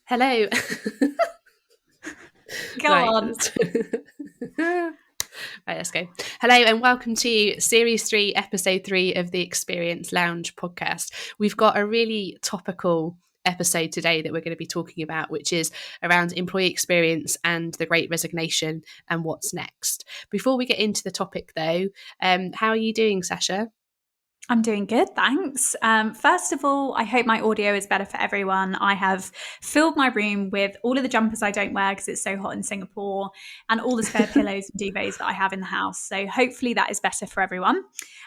Hello. Go Right. on. Right, let's go. Hello and welcome to Series 3, Episode 3 of the Experience Lounge podcast. We've got a really topical episode today that we're going to be talking about, which is around employee experience and the Great Resignation and what's next. Before we get into the topic though, how are you doing, Sasha? I'm doing good, thanks. First of all, I hope my audio is better for everyone. I have filled my room with all of the jumpers I don't wear because it's so hot in Singapore and all the spare pillows and duvets that I have in the house. So hopefully that is better for everyone.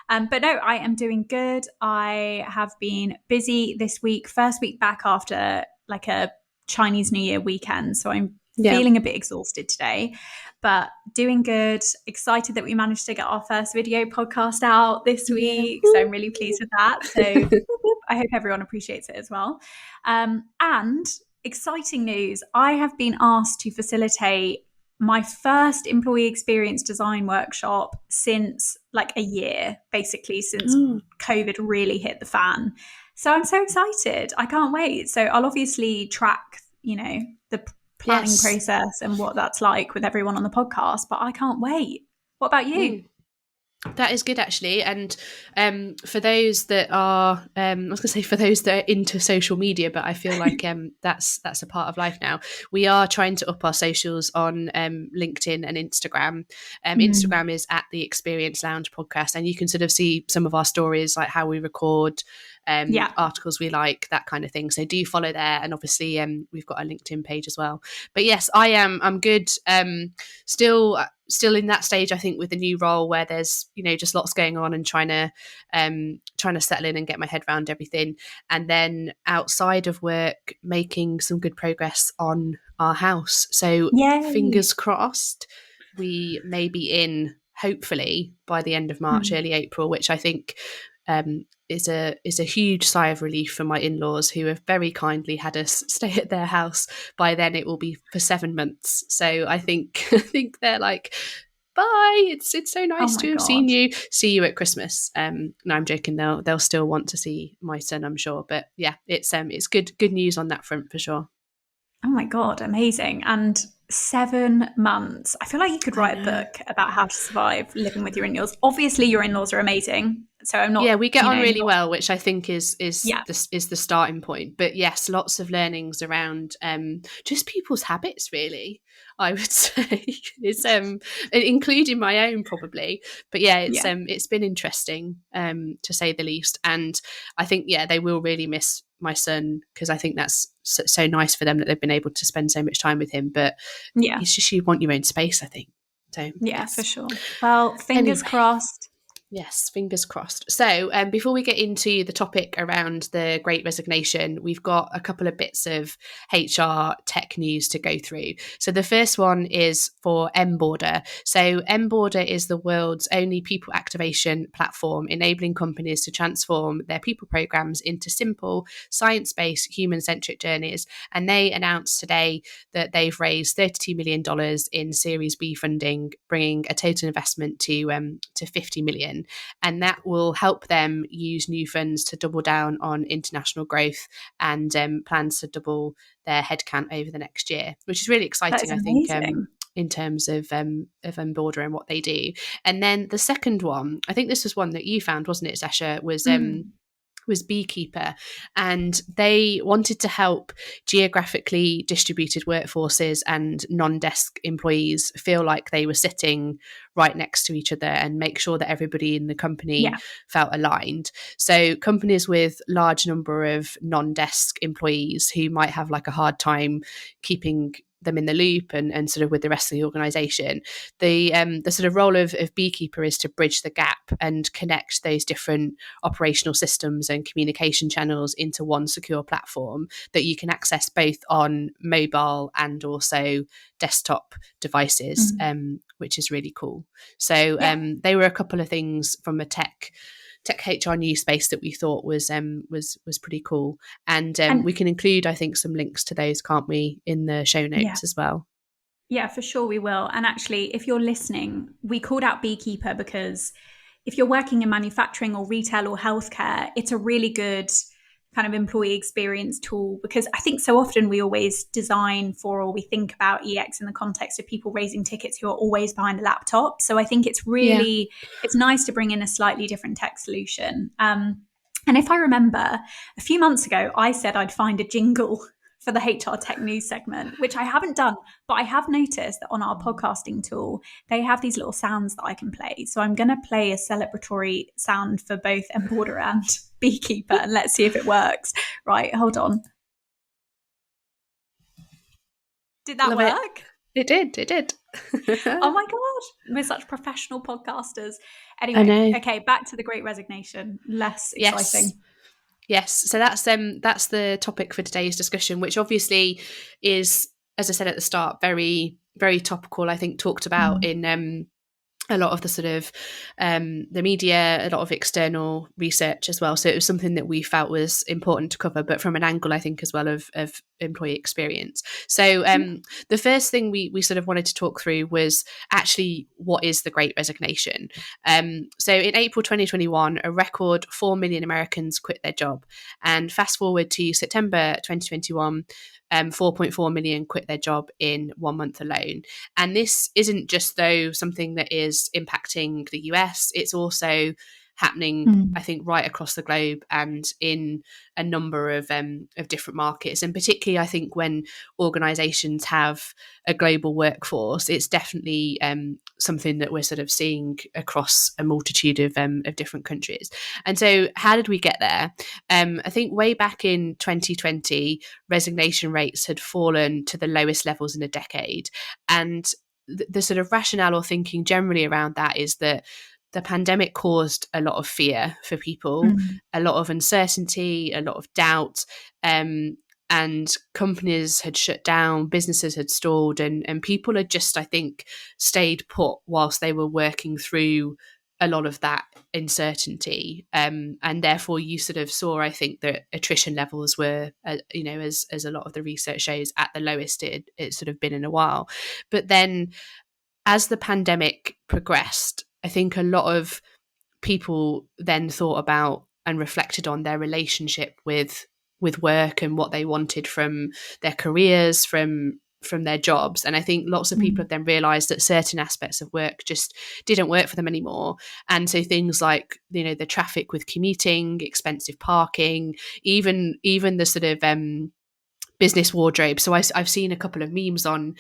But no, I am doing good. I have been busy this week, first week back after like a Chinese New Year weekend. So I'm Yeah. feeling a bit exhausted today, but doing good. Excited that we managed to get our first video podcast out this week. So I'm really pleased with that. So I hope everyone appreciates it as well. And exciting news, I have been asked to facilitate my first employee experience design workshop since like a year, basically since COVID really hit the fan. So I'm so excited. I can't wait. So I'll obviously track, the planning process and what that's like with everyone on the podcast, but I can't wait. What about you? That is good, actually. And for those that are, I was going to say for those that are into social media, but I feel like that's a part of life now. We are trying to up our socials on LinkedIn and Instagram. Instagram is at the Experience Lounge podcast, and you can sort of see some of our stories, like how we record, articles we like, that kind of thing. So do follow there, and obviously we've got a LinkedIn page as well. But yes, I'm good. Still in that stage, I think, with the new role where there's just lots going on and trying to settle in and get my head around everything. And then outside of work, making some good progress on our house. So fingers crossed, we may be in hopefully by the end of March, early April, which I think is a huge sigh of relief for my in-laws, who have very kindly had us stay at their house. By then it will be for 7 months, so I think they're like, bye, it's so nice to have seen you, see you at Christmas. No, I'm joking, they'll still want to see my son, I'm sure, but yeah, it's good news on that front for sure. Oh my God, amazing. And 7 months. I feel like you could write a book about how to survive living with your in-laws. Obviously, your in-laws are amazing. So I'm not. Yeah, we get on really well, which I think is Yeah. the starting point. But yes, lots of learnings around just people's habits, really, I would say. It's including my own probably. But yeah, it's been interesting, to say the least. And I think they will really miss my son, because I think that's so nice for them that they've been able to spend so much time with him. But it's just, you want your own space, I think. So yes. For sure. Well, fingers crossed. Yes, fingers crossed. So before we get into the topic around the Great Resignation, we've got a couple of bits of HR tech news to go through. So the first one is for Mboarder. So Mboarder is the world's only people activation platform, enabling companies to transform their people programs into simple, science-based, human-centric journeys. And they announced today that they've raised $32 million in Series B funding, bringing a total investment to $50 million. And that will help them use new funds to double down on international growth and plans to double their headcount over the next year, which is really exciting, I think, in terms of Mboarder and what they do. And then the second one, I think this was one that you found, wasn't it, Sasha, was Beekeeper, and they wanted to help geographically distributed workforces and non-desk employees feel like they were sitting right next to each other and make sure that everybody in the company felt aligned. So companies with large number of non-desk employees who might have like a hard time keeping them in the loop and sort of with the rest of the organization, the sort of role of Beekeeper is to bridge the gap and connect those different operational systems and communication channels into one secure platform that you can access both on mobile and also desktop devices, which is really cool. So they were a couple of things from a tech HR news space that we thought was pretty cool, and we can include, I think, some links to those, can't we, in the show notes as well. Yeah, for sure we will. And actually, if you're listening, we called out Beekeeper because if you're working in manufacturing or retail or healthcare, it's a really good kind of employee experience tool, because I think so often we always design for, or we think about EX in the context of people raising tickets who are always behind a laptop. So I think it's really, it's nice to bring in a slightly different tech solution. And if I remember, a few months ago, I said I'd find a jingle for the HR Tech News segment, which I haven't done, but I have noticed that on our podcasting tool, they have these little sounds that I can play. So I'm going to play a celebratory sound for both Emborder and Beekeeper, and let's see if it works. Right, hold on. Did that work? It did. Oh my God, we're such professional podcasters. Anyway, okay, back to the Great Resignation. Less exciting. Yes. So that's the topic for today's discussion, which obviously is, as I said at the start, very, very topical. I think talked about in a lot of the sort of the media, a lot of external research as well. So it was something that we felt was important to cover, but from an angle, I think, as well of employee experience. So the first thing we sort of wanted to talk through was actually what is the Great Resignation. So in April 2021, a record 4 million Americans quit their job. And fast forward to September 2021, 4.4 million quit their job in 1 month alone. And this isn't just, though, something that is impacting the US, it's also happening, I think, right across the globe and in a number of different markets. And particularly, I think, when organisations have a global workforce, it's definitely something that we're sort of seeing across a multitude of different countries. And so how did we get there? I think way back in 2020, resignation rates had fallen to the lowest levels in a decade. And the sort of rationale or thinking generally around that is that the pandemic caused a lot of fear for people, a lot of uncertainty, a lot of doubt, and companies had shut down, businesses had stalled, and people had just, I think, stayed put whilst they were working through a lot of that uncertainty. And therefore you sort of saw, I think, that attrition levels were, as a lot of the research shows, at the lowest it's sort of been in a while. But then as the pandemic progressed, I think a lot of people then thought about and reflected on their relationship with work and what they wanted from their careers, from their jobs. And I think lots of people have then realized that certain aspects of work just didn't work for them anymore. And so things like, the traffic with commuting, expensive parking, even the sort of business wardrobe. So I've seen a couple of memes on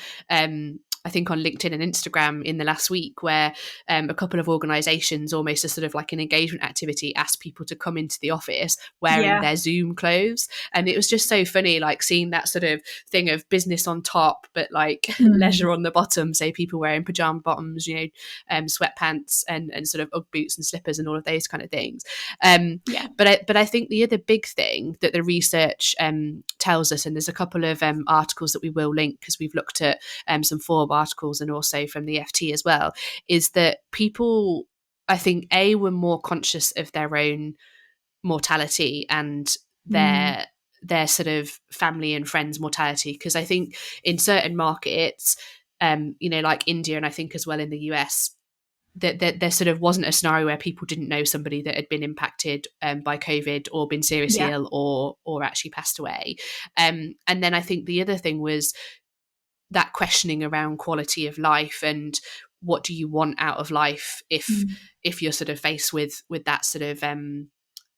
I think on LinkedIn and Instagram in the last week, where a couple of organizations, almost as sort of like an engagement activity, asked people to come into the office wearing their Zoom clothes. And it was just so funny, like seeing that sort of thing of business on top, but like leisure on the bottom. So people wearing pajama bottoms, sweatpants and sort of Ugg boots and slippers and all of those kind of things. But I think the other big thing that the research tells us, and there's a couple of articles that we will link because we've looked at some Forbes articles and also from the FT as well, is that people, I think, were more conscious of their own mortality and their sort of family and friends' mortality. Because I think in certain markets, like India and I think as well in the US, that there sort of wasn't a scenario where people didn't know somebody that had been impacted by COVID or been seriously ill or actually passed away. And then I think the other thing was that questioning around quality of life and what do you want out of life if you're sort of faced with that sort of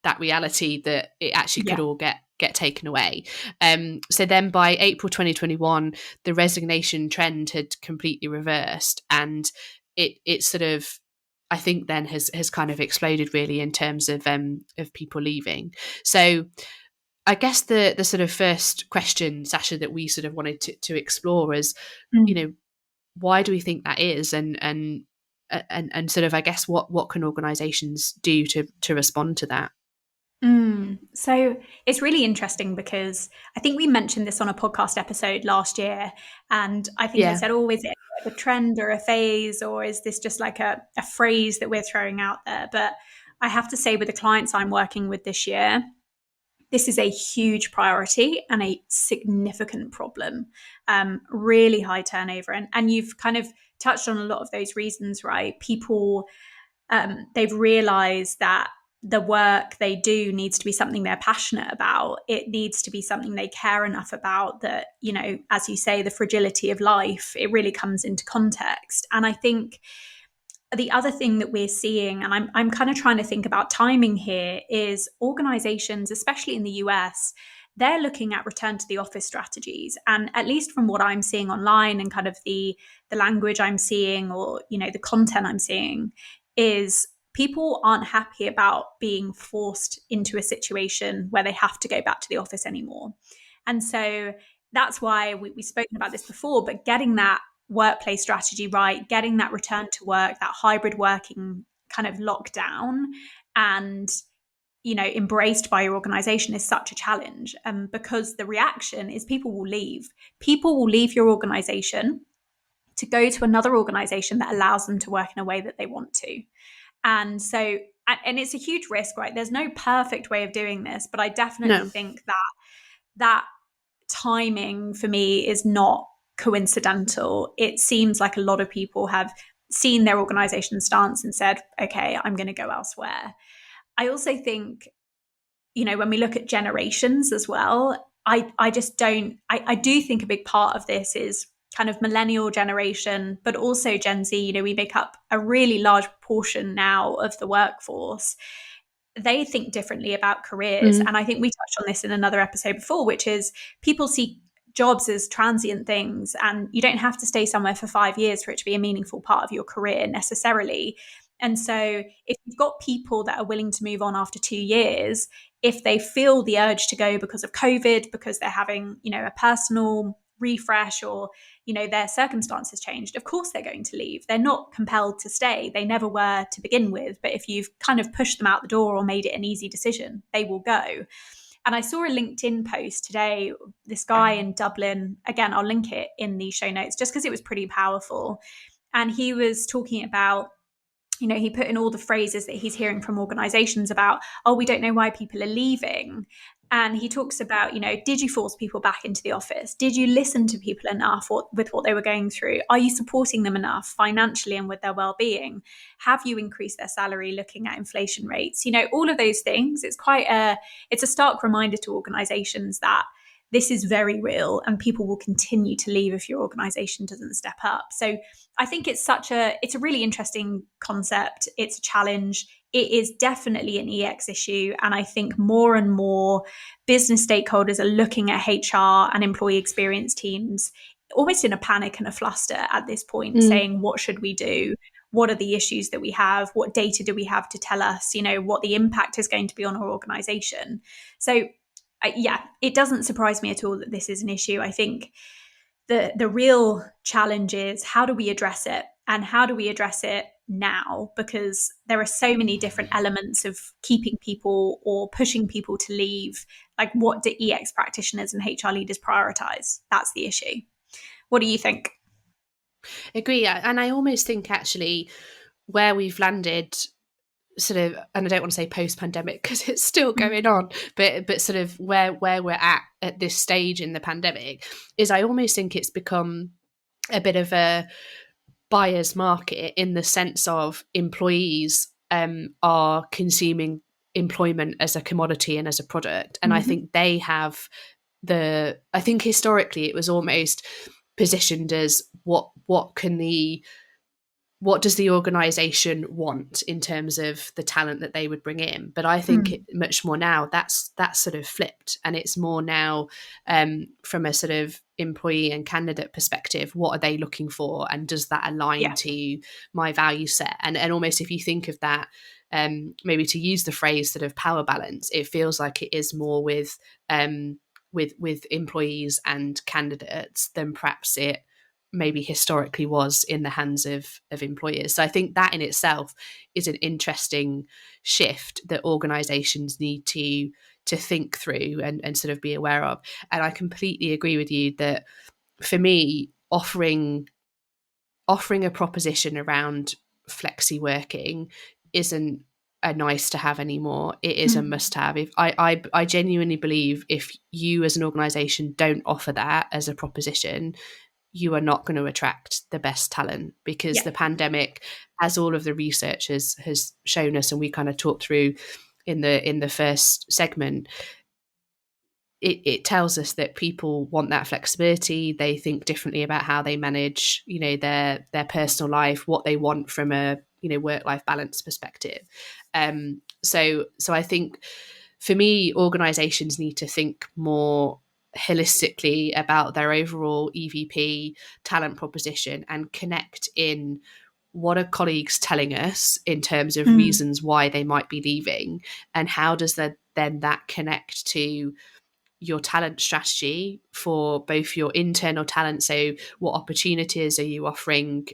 that reality that it actually could all get taken away. So then by April 2021, the resignation trend had completely reversed, and it sort of, I think, then has kind of exploded really in terms of people leaving. So I guess the sort of first question, Sasha, that we sort of wanted to explore is, why do we think that is, and sort of, I guess, what can organisations do to respond to that? So it's really interesting because I think we mentioned this on a podcast episode last year, and I think I said, is it a trend or a phase, or is this just like a phrase that we're throwing out there? But I have to say, with the clients I'm working with this year, this is a huge priority and a significant problem, really high turnover. And you've kind of touched on a lot of those reasons, right? People, they've realized that the work they do needs to be something they're passionate about. It needs to be something they care enough about that, you know, as you say, the fragility of life, it really comes into context. And I think the other thing that we're seeing, and I'm kind of trying to think about timing here, is organizations, especially in the US, they're looking at return to the office strategies. And at least from what I'm seeing online and kind of the language I'm seeing, or, you know, the content I'm seeing, is people aren't happy about being forced into a situation where they have to go back to the office anymore. And so that's why we've spoken about this before, but getting that workplace strategy right, getting that return to work, that hybrid working kind of lockdown and, you know, embraced by your organization is such a challenge. Because the reaction is people will leave. People will leave your organization to go to another organization that allows them to work in a way that they want to. And so, and it's a huge risk, right? There's no perfect way of doing this, but I definitely think that timing for me is not coincidental. It seems like a lot of people have seen their organization stance and said, okay, I'm going to go elsewhere. I also think, you know, when we look at generations as well, I do think a big part of this is kind of millennial generation, but also Gen Z. You know, we make up a really large proportion now of the workforce. They think differently about careers. And I think we touched on this in another episode before, which is people see jobs as transient things, and you don't have to stay somewhere for 5 years for it to be a meaningful part of your career necessarily. And so if you've got people that are willing to move on after 2 years, if they feel the urge to go because of COVID, because they're having, you know, a personal refresh, or, you know, their circumstances changed, of course they're going to leave. They're not compelled to stay. They never were to begin with. But if you've kind of pushed them out the door or made it an easy decision, they will go. And I saw a LinkedIn post today, this guy in Dublin, again, I'll link it in the show notes just because it was pretty powerful. And he was talking about, you know, he put in all the phrases that he's hearing from organizations about, oh, we don't know why people are leaving. And he talks about, you know, did you force people back into the office? Did you listen to people enough with what they were going through? Are you supporting them enough financially and with their well-being? Have you increased their salary looking at inflation rates? You know, all of those things. It's a stark reminder to organizations that this is very real and people will continue to leave if your organization doesn't step up. So I think it's a really interesting concept. It's a challenge. It is definitely an EX issue. And I think more and more business stakeholders are looking at HR and employee experience teams almost in a panic and a fluster at this point, saying, what should we do? What are the issues that we have? What data do we have to tell us, you know, what the impact is going to be on our organization? So yeah, it doesn't surprise me at all that this is an issue. I think the real challenge is, how do we address it? And how do we address it now? Because there are so many different elements of keeping people or pushing people to leave. Like, what do EX practitioners and HR leaders prioritize? That's the issue. What do you think? Agree. And I almost think actually where we've landed, sort of, and I don't want to say post-pandemic because it's still going on, but sort of where we're at this stage in the pandemic, is I almost think it's become a bit of a buyer's market, in the sense of employees are consuming employment as a commodity and as a product. And I think they have I think historically it was almost positioned as what does the organisation want in terms of the talent that they would bring in? But I think much more now that's sort of flipped, and it's more now from a sort of employee and candidate perspective, what are they looking for, and does that align to my value set? And almost, if you think of that, maybe to use the phrase sort of power balance, it feels like it is more with employees and candidates than perhaps it maybe historically was in the hands of employers. So I think that in itself is an interesting shift that organizations need to think through and sort of be aware of. And I completely agree with you that for me, offering a proposition around flexi working isn't a nice to have anymore. It is a must have. If I genuinely believe if you as an organization don't offer that as a proposition, you are not going to attract the best talent, because the pandemic, as all of the research has shown us, and we kind of talked through in the first segment, it tells us that people want that flexibility. They think differently about how they manage, their personal life, what they want from a work-life balance perspective. So I think for me, organizations need to think more holistically about their overall EVP talent proposition and connect in what are colleagues telling us in terms of reasons why they might be leaving, and how does that connect to your talent strategy for both your internal talent. So what opportunities are you offering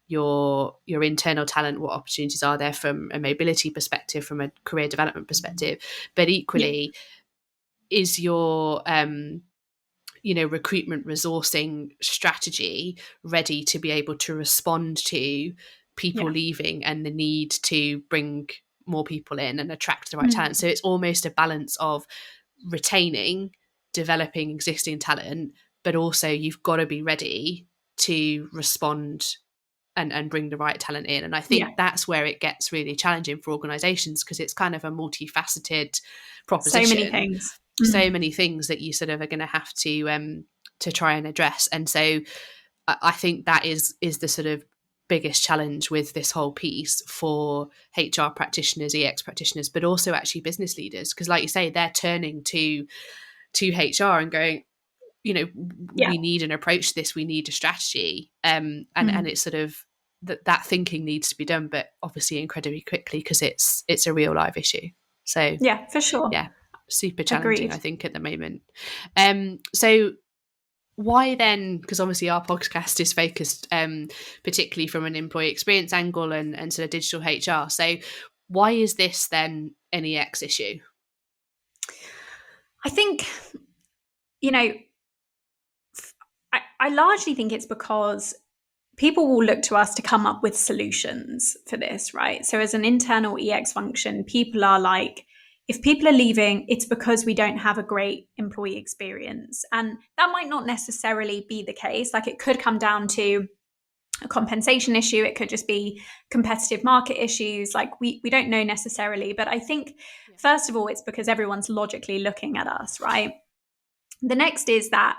your internal talent? What opportunities are there from a mobility perspective, from a career development perspective? But equally, is your recruitment resourcing strategy ready to be able to respond to people leaving and the need to bring more people in and attract the right talent? So it's almost a balance of retaining, developing existing talent, but also you've got to be ready to respond and bring the right talent in. And I think that's where it gets really challenging for organizations, because it's kind of a multifaceted proposition. So many things. So many things that you sort of are going to have to try and address. And so I think that is the sort of biggest challenge with this whole piece for HR practitioners, EX practitioners, but also actually business leaders, because like you say, they're turning to HR and going, we need an approach to this, we need a strategy, and it's sort of that thinking needs to be done, but obviously incredibly quickly, because it's a real live issue. So for sure, super challenging. Agreed. I think at the moment. So why then, because obviously our podcast is focused particularly from an employee experience angle and sort of digital HR, so why is this then an EX issue? I think, I largely think it's because people will look to us to come up with solutions for this, right? So as an internal EX function, people are like, if people are leaving, it's because we don't have a great employee experience. And that might not necessarily be the case. Like, it could come down to a compensation issue. It could just be competitive market issues. Like, we don't know necessarily. But I think, first of all, it's because everyone's logically looking at us, right? The next is that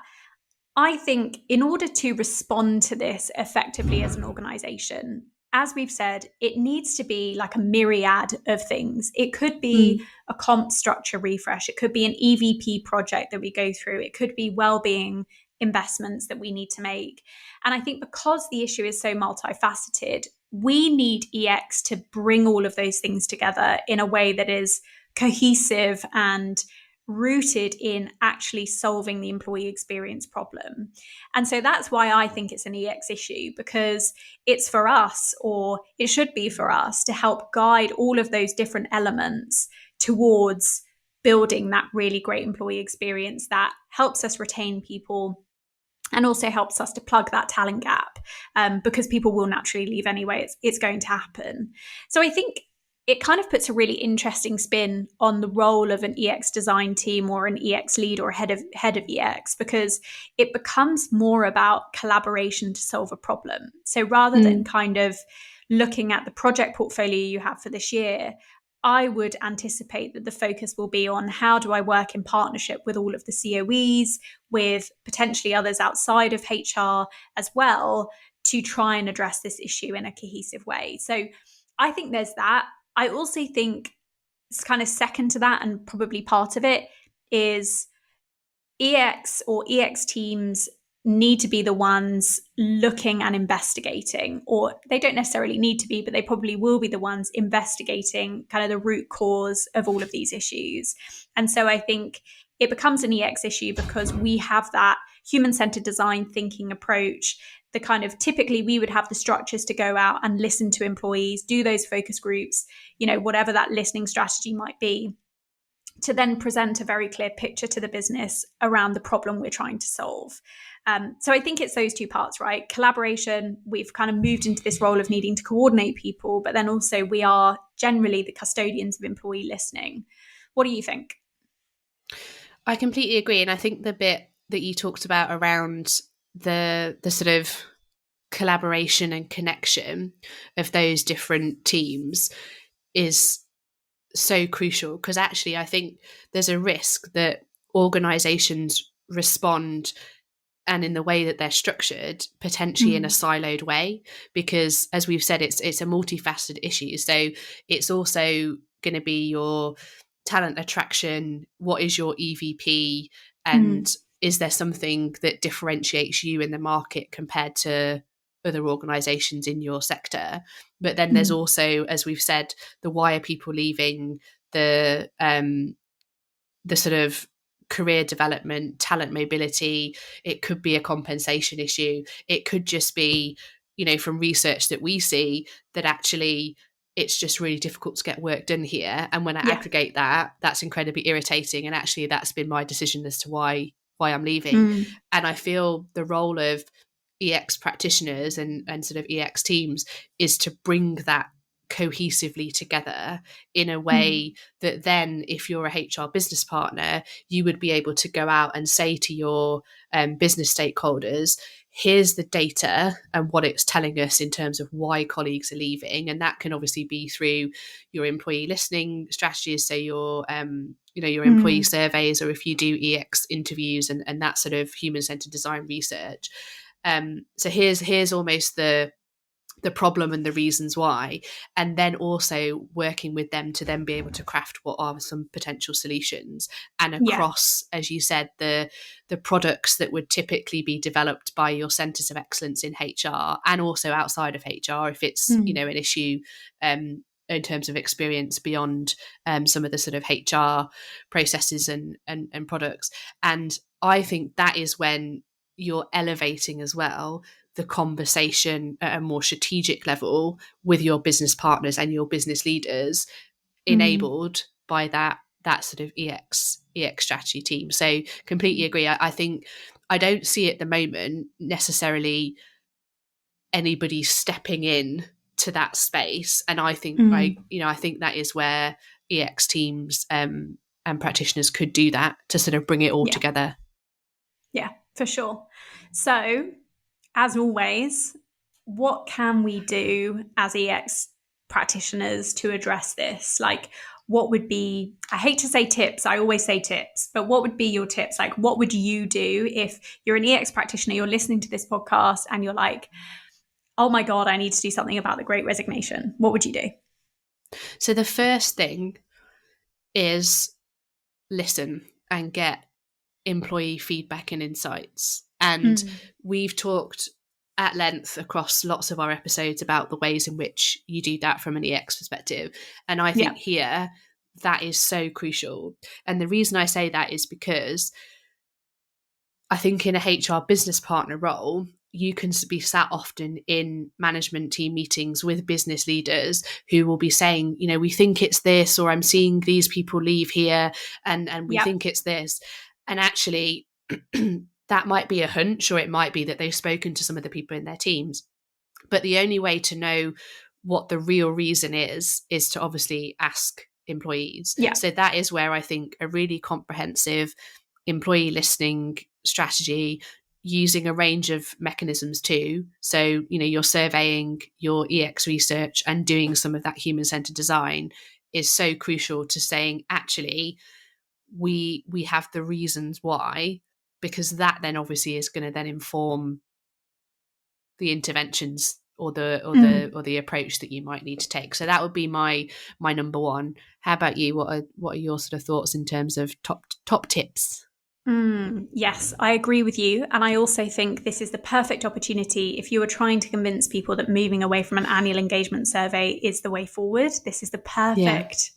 I think in order to respond to this effectively as an organization, as we've said, it needs to be like a myriad of things. It could be a comp structure refresh. It could be an EVP project that we go through. It could be well-being investments that we need to make. And I think because the issue is so multifaceted, we need EX to bring all of those things together in a way that is cohesive and rooted in actually solving the employee experience problem. And so that's why I think it's an EX issue, because it's for us, or it should be for us, to help guide all of those different elements towards building that really great employee experience that helps us retain people and also helps us to plug that talent gap, because people will naturally leave anyway. It's going to happen. So I think it kind of puts a really interesting spin on the role of an EX design team or an EX lead or head of EX, because it becomes more about collaboration to solve a problem. So rather than kind of looking at the project portfolio you have for this year, I would anticipate that the focus will be on how do I work in partnership with all of the COEs, with potentially others outside of HR as well, to try and address this issue in a cohesive way. So I think there's that. I also think it's kind of second to that, and probably part of it, is EX or EX teams need to be the ones looking and investigating, or they don't necessarily need to be, but they probably will be the ones investigating kind of the root cause of all of these issues. And so I think it becomes an EX issue because we have that human-centered design thinking approach. The kind of, typically we would have the structures to go out and listen to employees, do those focus groups, whatever that listening strategy might be, to then present a very clear picture to the business around the problem we're trying to solve. So I think it's those two parts, right? Collaboration, we've kind of moved into this role of needing to coordinate people, but then also we are generally the custodians of employee listening. What do you think? I completely agree. And I think the bit that you talked about around the sort of collaboration and connection of those different teams is so crucial, because actually I think there's a risk that organizations respond, and in the way that they're structured, potentially in a siloed way, because as we've said, it's a multifaceted issue. So it's also going to be your talent attraction, what is your EVP, and is there something that differentiates you in the market compared to other organizations in your sector? But then there's also, as we've said, the why are people leaving, the sort of career development, talent mobility. It could be a compensation issue. It could just be, from research that we see, that actually it's just really difficult to get work done here. And when I aggregate that, that's incredibly irritating. And actually that's been my decision as to why I'm leaving. And I feel the role of EX practitioners and sort of EX teams is to bring that cohesively together in a way that then, if you're a HR business partner, you would be able to go out and say to your business stakeholders, here's the data and what it's telling us in terms of why colleagues are leaving. And that can obviously be through your employee listening strategies, so your your employee surveys, or if you do EX interviews and that sort of human-centered design research. So here's almost the problem and the reasons why, and then also working with them to then be able to craft what are some potential solutions, and across, as you said, the products that would typically be developed by your centers of excellence in HR, and also outside of HR if it's an issue in terms of experience beyond some of the sort of HR processes and products. And I think that is when you're elevating as well the conversation at a more strategic level with your business partners and your business leaders, enabled by that sort of EX strategy team. So completely agree. I think I don't see at the moment necessarily anybody stepping in to that space, and I think I think that is where EX teams and practitioners could do that to sort of bring it all together. Yeah, for sure. So, as always, what can we do as EX practitioners to address this? Like, what would be, I hate to say tips, I always say tips, but what would be your tips? Like, what would you do if you're an EX practitioner, you're listening to this podcast and you're like, oh my God, I need to do something about the Great Resignation? What would you do? So the first thing is listen and get employee feedback and insights. And we've talked at length across lots of our episodes about the ways in which you do that from an EX perspective. And I think here that is so crucial. And the reason I say that is because I think in a HR business partner role, you can be sat often in management team meetings with business leaders who will be saying, we think it's this, or I'm seeing these people leave here and we think it's this. And actually, that might be a hunch, or it might be that they've spoken to some of the people in their teams. But the only way to know what the real reason is to obviously ask employees. So that is where I think a really comprehensive employee listening strategy, using a range of mechanisms too. So, you're surveying your EX research and doing some of that human-centered design is so crucial to saying, actually, we have the reasons why, because that then obviously is going to then inform the interventions or the approach that you might need to take. So that would be my number one. How about you? What are your sort of thoughts in terms of top tips? Yes, I agree with you. And I also think this is the perfect opportunity if you are trying to convince people that moving away from an annual engagement survey is the way forward. This is the perfect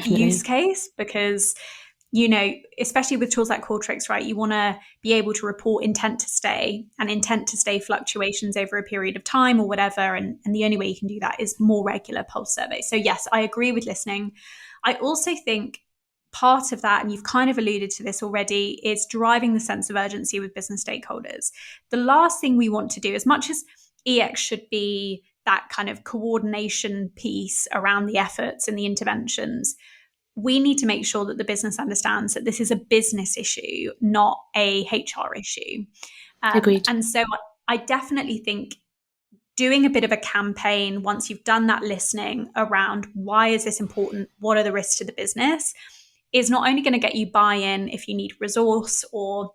use case, because, especially with tools like Qualtrics, right, you want to be able to report intent to stay fluctuations over a period of time or whatever. And the only way you can do that is more regular pulse surveys. So yes, I agree with listening. I also think part of that, and you've kind of alluded to this already, is driving the sense of urgency with business stakeholders. The last thing we want to do, as much as EX should be that kind of coordination piece around the efforts and the interventions, we need to make sure that the business understands that this is a business issue, not a HR issue. Agreed. And so I definitely think doing a bit of a campaign once you've done that listening around why is this important? What are the risks to the business? Is not only going to get you buy-in if you need resource or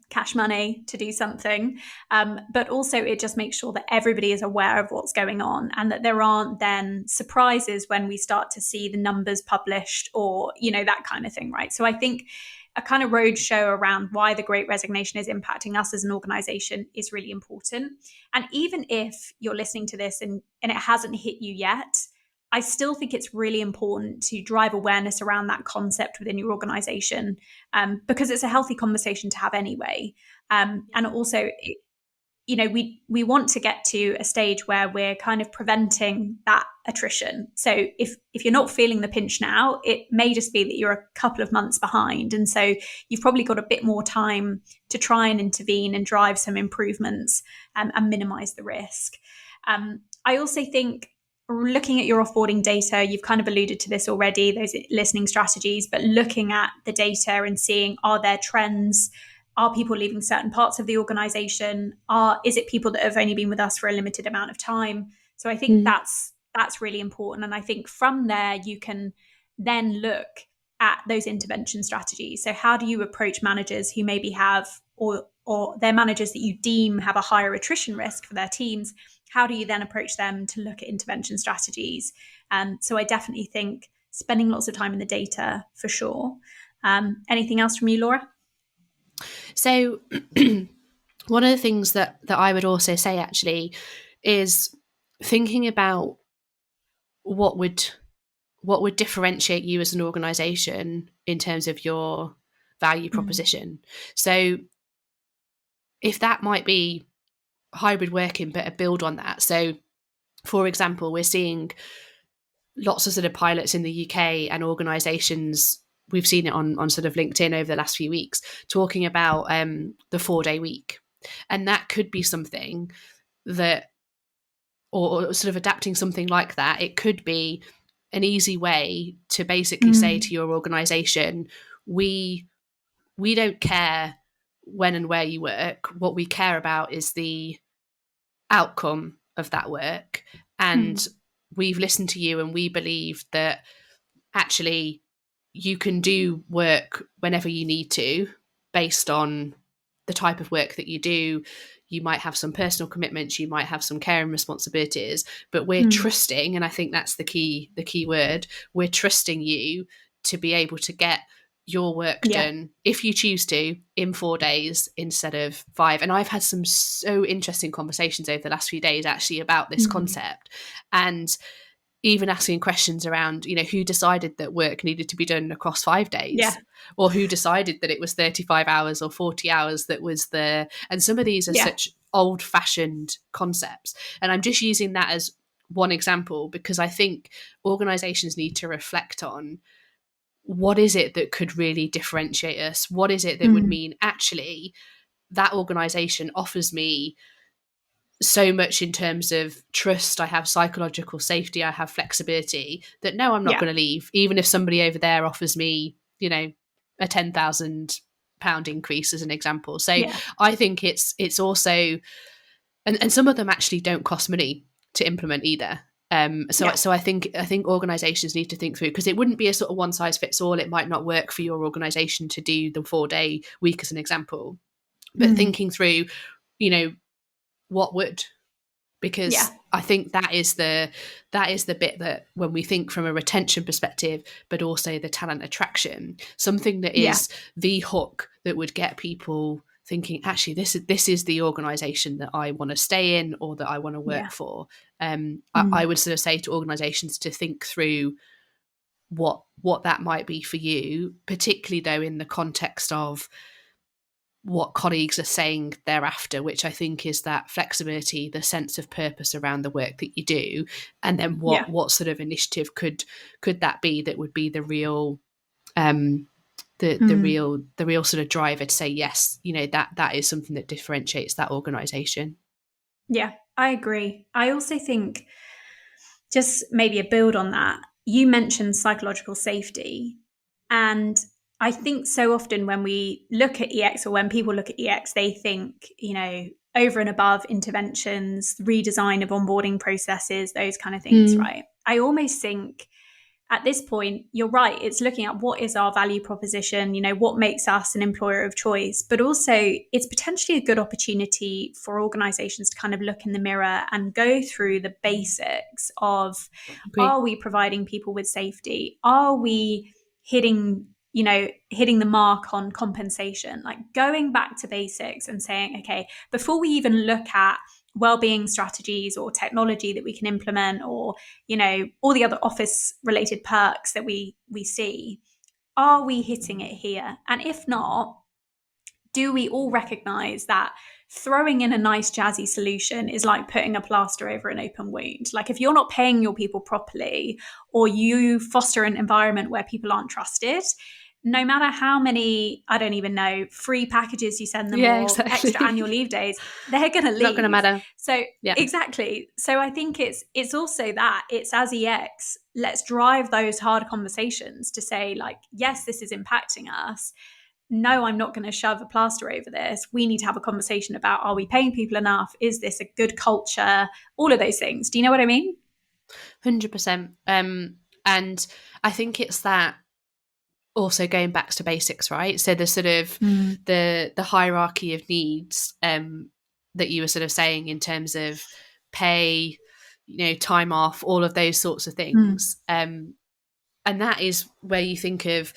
cash money to do something, but also it just makes sure that everybody is aware of what's going on and that there aren't then surprises when we start to see the numbers published or, that kind of thing, right? So I think a kind of roadshow around why the Great Resignation is impacting us as an organization is really important. And even if you're listening to this and it hasn't hit you yet, I still think it's really important to drive awareness around that concept within your organization, because it's a healthy conversation to have anyway. And also, we want to get to a stage where we're kind of preventing that attrition. So if you're not feeling the pinch now, it may just be that you're a couple of months behind. And so you've probably got a bit more time to try and intervene and drive some improvements, and minimize the risk. I also think, looking at your offboarding data, you've kind of alluded to this already, those listening strategies, but looking at the data and seeing, are there trends? Are people leaving certain parts of the organization? Is it people that have only been with us for a limited amount of time? So I think that's really important. And I think from there, you can then look at those intervention strategies. So how do you approach managers who maybe have, or they're managers that you deem have a higher attrition risk for their teams? How do you then approach them to look at intervention strategies? So I definitely think spending lots of time in the data for sure. Anything else from you, Laura? So one of the things that I would also say actually is thinking about what would differentiate you as an organization in terms of your value proposition. So if that might be hybrid working, but a build on that. So for example, we're seeing lots of sort of pilots in the UK and organizations, we've seen it on sort of LinkedIn over the last few weeks, talking about the 4-day week. And that could be something that, or sort of adapting something like that. It could be an easy way to basically say to your organization, we don't care when and where you work. What we care about is the outcome of that work. And we've listened to you and we believe that actually you can do work whenever you need to based on the type of work that you do. You might have some personal commitments, you might have some care and responsibilities, but we're trusting, and I think that's the key word, we're trusting you to be able to get your work done, if you choose to, in 4 days instead of 5. And I've had some so interesting conversations over the last few days actually about this concept, and even asking questions around, who decided that work needed to be done across 5 days, or who decided that it was 35 hours or 40 hours that was the, and some of these are such old fashioned concepts. And I'm just using that as one example because I think organizations need to reflect on, what is it that could really differentiate us? What is it that would mean actually that organization offers me so much in terms of trust, I have psychological safety, I have flexibility, that no, I'm not going to leave, even if somebody over there offers me, a £10,000 increase as an example. So I think it's also, and some of them actually don't cost money to implement either. So I think organizations need to think through, because it wouldn't be a sort of one size fits all. It might not work for your organization to do the 4-day week as an example, but thinking through, what would, because I think that is the bit that when we think from a retention perspective, but also the talent attraction, something that is the hook that would get people thinking, actually, this is the organization that I want to stay in or that I want to work for. I would sort of say to organizations to think through what that might be for you, particularly though in the context of what colleagues are saying thereafter, which I think is that flexibility, the sense of purpose around the work that you do, and then what sort of initiative could that be that would be the real the real sort of driver to say yes, that is something that differentiates that organization. Yeah, I agree. I also think, just maybe a build on that, you mentioned psychological safety, and I think so often when we look at EX, or when people look at EX, they think, over and above interventions, redesign of onboarding processes, those kind of things, right? I almost think at this point, you're right. It's looking at what is our value proposition, what makes us an employer of choice, but also it's potentially a good opportunity for organizations to kind of look in the mirror and go through the basics of, are we providing people with safety? Are we hitting the mark on compensation? Like going back to basics and saying, okay, before we even look at well-being strategies or technology that we can implement, or all the other office related perks that we see, are we hitting it here? And if not, do we all recognize that throwing in a nice jazzy solution is like putting a plaster over an open wound? Like if you're not paying your people properly, or you foster an environment where people aren't trusted, no matter how many, I don't even know, free packages you send them, or exactly. extra annual leave days, they're going to leave. Not going to matter. So exactly. So I think it's also that it's, as EX, let's drive those hard conversations to say, like, yes, this is impacting us. No, I'm not going to shove a plaster over this. We need to have a conversation about, are we paying people enough? Is this a good culture? All of those things. Do you know what I mean? 100%. And I think it's that also going back to basics, right? So the sort of the hierarchy of needs that you were sort of saying in terms of pay, time off, all of those sorts of things. And that is where you think of,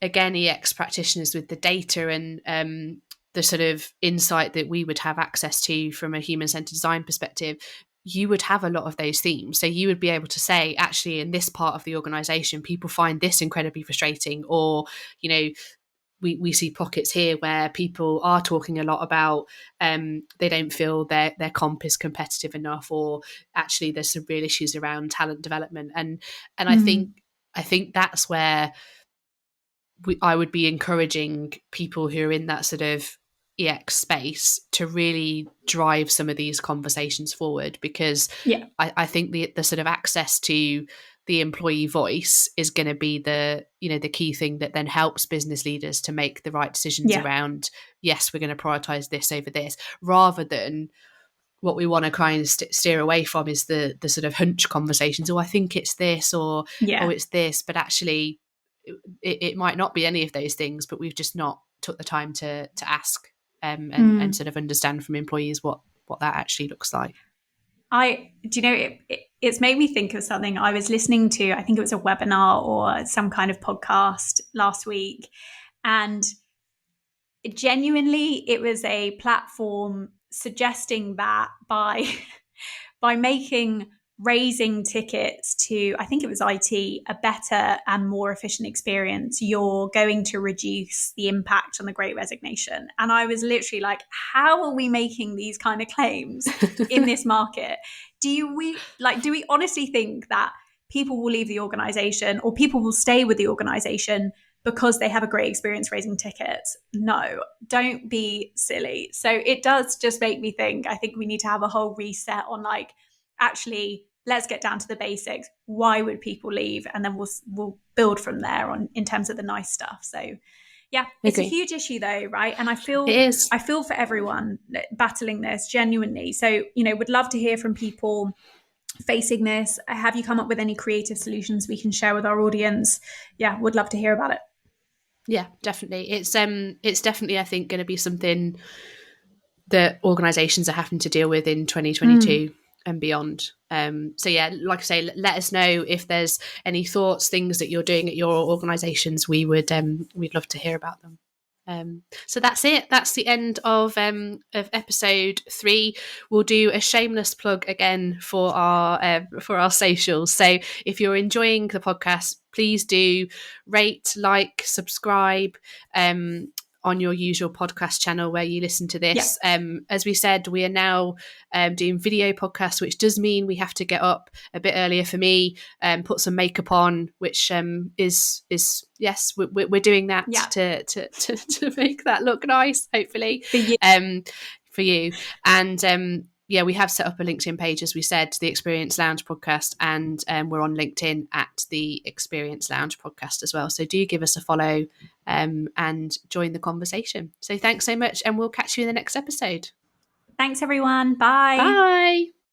again, EX practitioners with the data and the sort of insight that we would have access to from a human-centered design perspective. You would have a lot of those themes. So you would be able to say, actually, in this part of the organization, people find this incredibly frustrating, or, we see pockets here where people are talking a lot about they don't feel their comp is competitive enough, or actually there's some real issues around talent development. And I think that's where I would be encouraging people who are in that sort of EX space to really drive some of these conversations forward, because I think the sort of access to the employee voice is going to be the key thing that then helps business leaders to make the right decisions around, yes, we're going to prioritize this over this, rather than what we want to kind of steer away from is the sort of hunch conversations. I think it's this, or it's this, but actually it might not be any of those things, but we've just not took the time to ask and sort of understand from employees what that actually looks like. It's made me think of something I was listening to. I think it was a webinar or some kind of podcast last week. And genuinely, it was a platform suggesting that by making raising tickets to, I think it was IT, a better and more efficient experience, you're going to reduce the impact on the Great Resignation. And I was literally like, how are we making these kind of claims in this market? Do we honestly think that people will leave the organization, or people will stay with the organization because they have a great experience raising tickets? No, don't be silly. So it does just make me think, I think we need to have a whole reset on, like, actually, let's get down to the basics. Why would people leave? And then we'll build from there on in terms of the nice stuff. So yeah, it's a huge issue though, right? And I feel for everyone battling this genuinely. So, would love to hear from people facing this. Have you come up with any creative solutions we can share with our audience? Yeah, would love to hear about it. Yeah, definitely. It's definitely, I think, going to be something that organizations are having to deal with in 2022 and beyond. So yeah, like I say, let us know if there's any thoughts, things that you're doing at your organizations. We'd love to hear about them. So that's it. That's the end of episode 3. We'll do a shameless plug again for our socials. So if you're enjoying the podcast, please do rate, like, subscribe on your usual podcast channel where you listen to this. As we said, we are now doing video podcasts, which does mean we have to get up a bit earlier for me, put some makeup on, which is yes, we're doing that to make that look nice, hopefully for you. And we have set up a LinkedIn page, as we said, the Experience Lounge podcast, and we're on LinkedIn at the Experience Lounge podcast as well. So do give us a follow and join the conversation. So thanks so much, and we'll catch you in the next episode. Thanks, everyone. Bye. Bye.